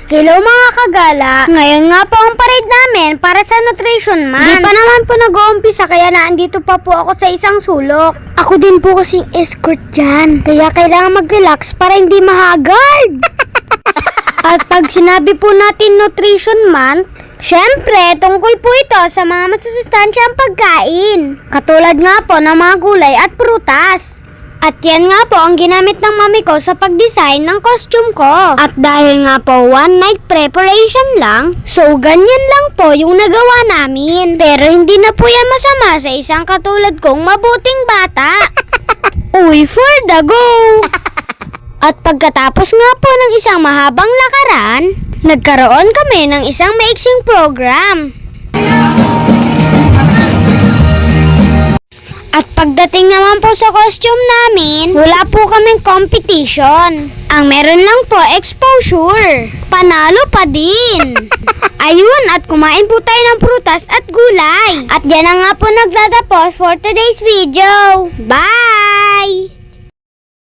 Hello mga kagala! Ngayon nga po ang parade namin para sa Nutrition Month. Di pa naman po nag-uumpisa kaya naandito pa po ako sa isang sulok. Ako din po kasing escort dyan. Kaya kailangan mag-relax para hindi mahagard. At pag sinabi po natin Nutrition Month, syempre tungkol po ito sa mga masusustansyang pagkain. Katulad nga po ng mga gulay at prutas. At yan nga po ang ginamit ng mami ko sa pag-design ng costume ko. At dahil nga po one night preparation lang, so ganyan lang po yung nagawa namin. Pero hindi na po yan masama sa isang katulad kong mabuting bata. Uy, for the go! At pagkatapos nga po ng isang mahabang lakaran, nagkaroon kami ng isang maiksing program. At pagdating naman po sa costume namin, wala po kaming competition. Ang meron lang po exposure. Panalo pa din. Ayun, at kumain po tayo ng prutas at gulay. At yan na nga po nagtatapos for today's video. Bye!